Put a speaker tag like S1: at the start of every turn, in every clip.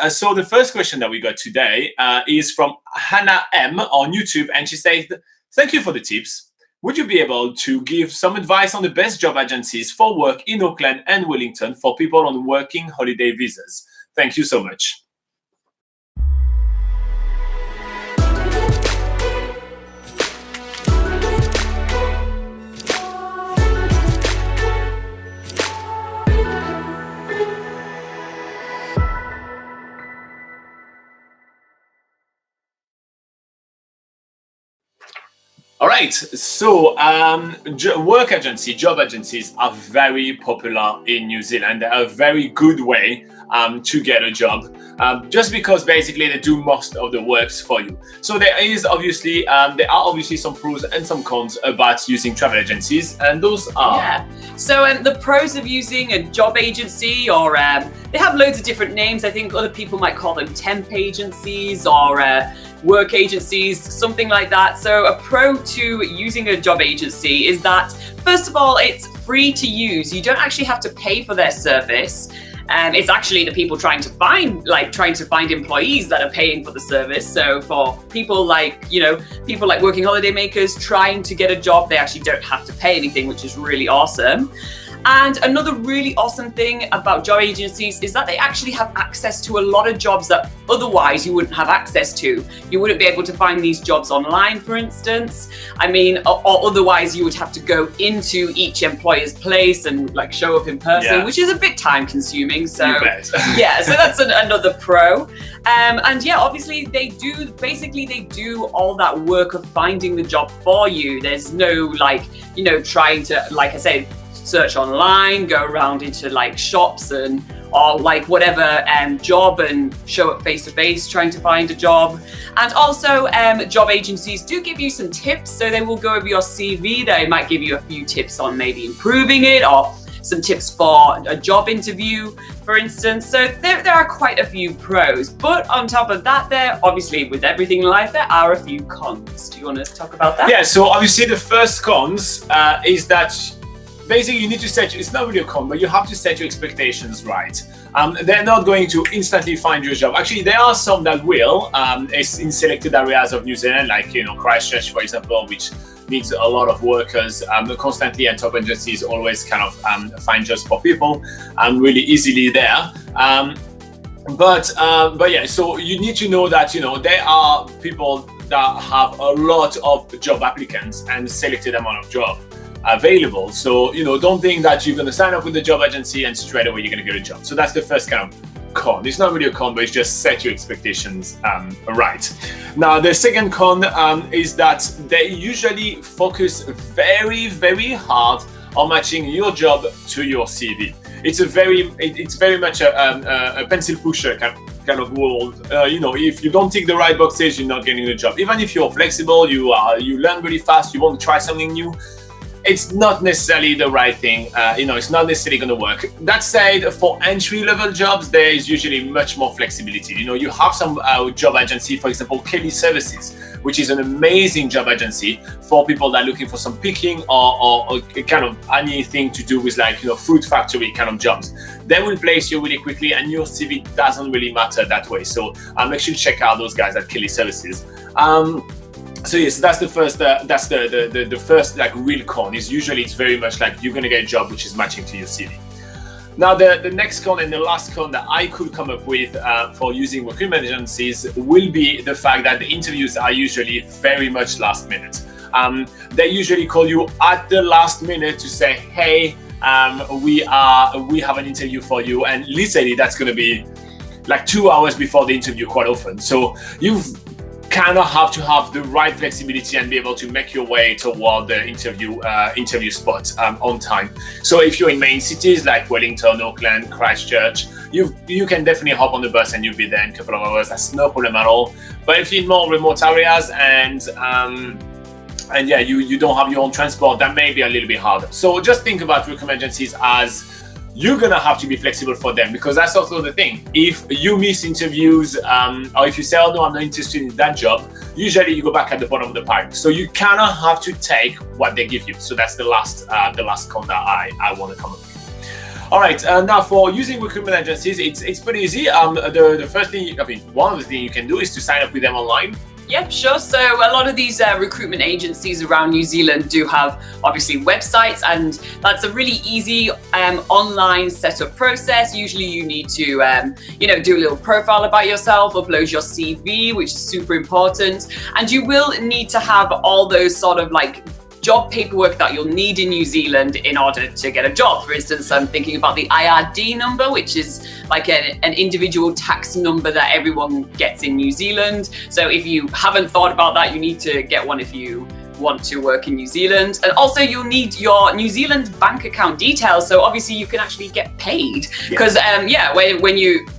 S1: So the first question that we got today is from Hannah M on YouTube, and she says, "Thank you for the tips. Would you be able to give some advice on the best job agencies for work in Auckland and Wellington for people on working holiday visas? Thank you so much." All right, so job agencies are very popular in New Zealand. They're a very good way to get a job, just because basically they do most of the works for you. So there are obviously some pros and some cons about using travel agencies, and those are.
S2: Yeah. So the pros of using a job agency, or they have loads of different names. I think other people might call them temp agencies or work agencies, something like that. So a pro to using a job agency is that, first of all, it's free to use. You don't actually have to pay for their service. It's actually the people trying to find employees that are paying for the service. So for people like working holiday makers trying to get a job, they actually don't have to pay anything, which is really awesome. And another really awesome thing about job agencies is that they actually have access to a lot of jobs that otherwise you wouldn't have access to. You wouldn't be able to find these jobs online, for instance. Or otherwise you would have to go into each employer's place and show up in person, which is a bit time consuming. So yeah, so that's another pro. And yeah, obviously they do all that work of finding the job for you. There's no trying to, like I said, search online, go around into shops or whatever job and show up face to face trying to find a job. And also job agencies do give you some tips, so they will go over your CV. They might give you a few tips on maybe improving it, or some tips for a job interview, for instance. So there are quite a few pros, but on top of that, there obviously, with everything in life, there are a few cons. Do you want to talk about that?
S1: Yeah, so obviously the first cons is that basically you need to it's not really a con, but you have to set your expectations right. They're not going to instantly find you a job. Actually, there are some that will, in selected areas of New Zealand, like Christchurch, for example, which needs a lot of workers constantly, and top agencies always kind of find jobs for people really easily there. But yeah, so you need to know that there are people that have a lot of job applicants and selected amount of job available. So don't think that you're going to sign up with the job agency and straight away you're going to get a job. So that's the first kind of con. It's not really a con, but it's just set your expectations right. Now the second con is that they usually focus very, very hard on matching your job to your CV. It's very much a pencil pusher kind of world. If you don't tick the right boxes, you're not getting a job. Even if you're flexible, you learn really fast, you want to try something new, it's not necessarily the right thing. It's not necessarily going to work. That said, for entry-level jobs, there is usually much more flexibility. You have some job agency, for example, Kelly Services, which is an amazing job agency for people that are looking for some picking or kind of anything to do with fruit factory kind of jobs. They will place you really quickly, and your CV doesn't really matter that way. So make sure to check out those guys at Kelly Services. So yes, that's the first. That's the first real con. Is usually it's very much you're gonna get a job which is matching to your CV. Now the next con and the last con that I could come up with for using recruitment agencies will be the fact that the interviews are usually very much last minute. They usually call you at the last minute to say, hey, we have an interview for you, and literally that's gonna be 2 hours before the interview quite often. So you've kind of have to have the right flexibility and be able to make your way toward the interview spot on time. So if you're in main cities like Wellington, Auckland, Christchurch, you can definitely hop on the bus and you'll be there in a couple of hours. That's no problem at all. But if you're in more remote areas and yeah, you don't have your own transport, that may be a little bit harder. So just think about recruitment agencies as you're gonna have to be flexible for them, because that's also the thing. If you miss interviews, or if you say, oh no, I'm not interested in that job, usually you go back at the bottom of the pile. So you kind of have to take what they give you. So that's the last con that I want to come up with. All right, now for using recruitment agencies, it's pretty easy. The first thing, one of the things you can do is to sign up with them online.
S2: Yep, sure. So a lot of these recruitment agencies around New Zealand do have obviously websites, and that's a really easy online setup process. Usually you need to, do a little profile about yourself, upload your CV, which is super important. And you will need to have all those sort of like job paperwork that you'll need in New Zealand in order to get a job. For instance, I'm thinking about the IRD number, which is like an individual tax number that everyone gets in New Zealand. So if you haven't thought about that, you need to get one if you want to work in New Zealand. And also you'll need your New Zealand bank account details, so obviously you can actually get paid. Because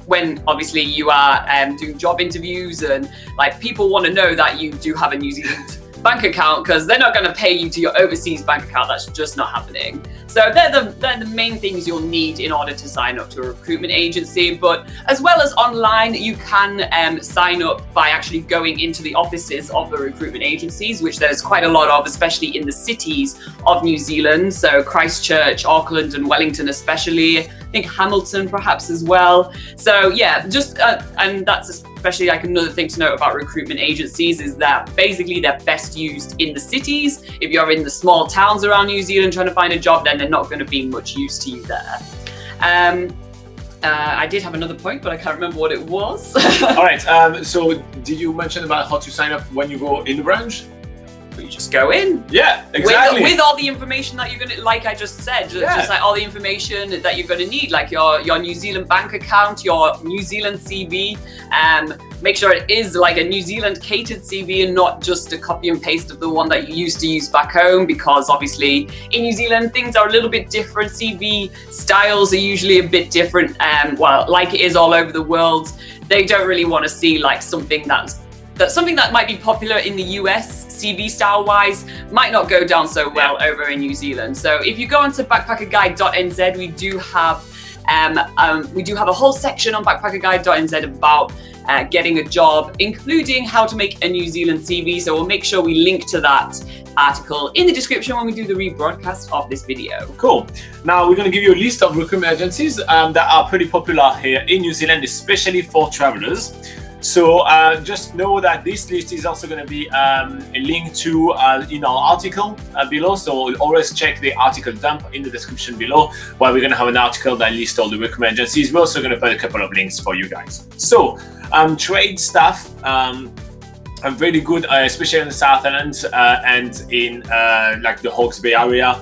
S2: when obviously you are doing job interviews, and like people want to know that you do have a New Zealand bank account, because they're not going to pay you to your overseas bank account. That's just not happening. So they're the main things you'll need in order to sign up to a recruitment agency. But as well as online, you can sign up by actually going into the offices of the recruitment agencies, which there's quite a lot of, especially in the cities of New Zealand. So Christchurch, Auckland and Wellington especially. I think Hamilton perhaps as well. So yeah, just and that's especially like another thing to note about recruitment agencies is that basically they're best used in the cities. If you're in the small towns around New Zealand trying to find a job, then they're not going to be much use to you there. I did have another point, but I can't remember what it was.
S1: All right. So did you mention about how to sign up when you go in the branch?
S2: You just go in.
S1: Yeah, exactly.
S2: With all the information that you're gonna, like I just said, just like all the information that you're gonna need, like your New Zealand bank account, your New Zealand CV. Make sure it is like a New Zealand catered CV and not just a copy and paste of the one that you used to use back home, because obviously in New Zealand things are a little bit different. CV styles are usually a bit different. Well, like it is all over the world. They don't really want to see like something that might be popular in the US CV style wise might not go down so well over in New Zealand. So if you go onto BackpackerGuide.NZ, we do have a whole section on BackpackerGuide.NZ about getting a job, including how to make a New Zealand CV. So we'll make sure we link to that article in the description when we do the rebroadcast of this video.
S1: Cool. Now we're going to give you a list of recruitment agencies that are pretty popular here in New Zealand, especially for travelers. So just know that this list is also going to be linked to in our article below. So always check the article dump in the description below, where we're going to have an article that lists all the recruitment agencies. We're also going to put a couple of links for you guys. So trade staff are really good, especially in the South Island and in like the Hawke's Bay area.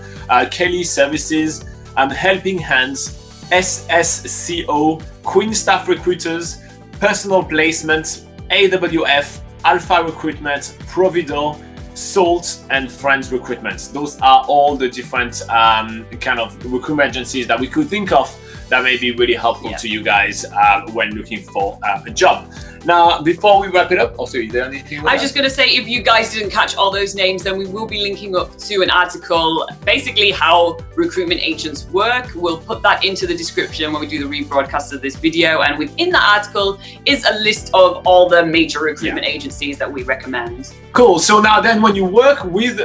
S1: Kelly Services, Helping Hands, SSCO, Queen Staff Recruiters, Personal Placement, AWF, Alpha Recruitment, Provido, Salt, and Friends Recruitment. Those are all the different kind of recruitment agencies that we could think of that may be really helpful to you guys when looking for a job. Now, before we wrap it up, also, is there anything?
S2: I was just going to say, if you guys didn't catch all those names, then we will be linking up to an article, basically how recruitment agents work. We'll put that into the description when we do the rebroadcast of this video. And within the article is a list of all the major recruitment agencies that we recommend.
S1: Cool. So now then, when you work with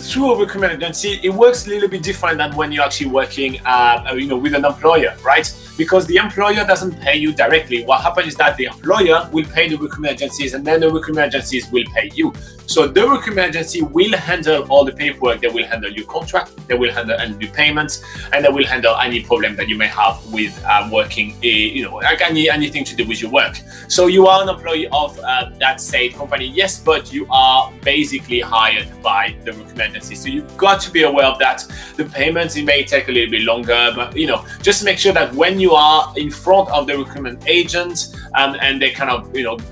S1: through a recruitment agency, it works a little bit different than when you're actually working with an employer, right? Because the employer doesn't pay you directly. What happens is that the employer will pay the recruitment agencies, and then the recruitment agencies will pay you. So the recruitment agency will handle all the paperwork. They will handle your contract, they will handle any payments, and they will handle any problem that you may have with working, like anything to do with your work. So you are an employee of that said company, yes, but you are basically hired by the recruitment agency. So you've got to be aware of that. The payments, it may take a little bit longer, but just make sure that when you are in front of the recruitment agent and they kind of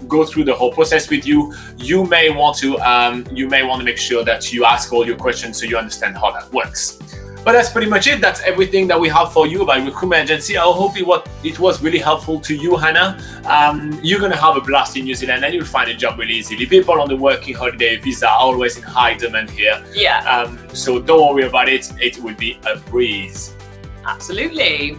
S1: go through the whole process with you, you may want to make sure that you ask all your questions so you understand how that works. But that's pretty much it. That's everything that we have for you about recruitment agency. I hope it was really helpful to you, Hannah. You're going to have a blast in New Zealand and you'll find a job really easily. People on the working holiday visa are always in high demand here.
S2: Yeah.
S1: So don't worry about it. It will be a breeze.
S2: Absolutely.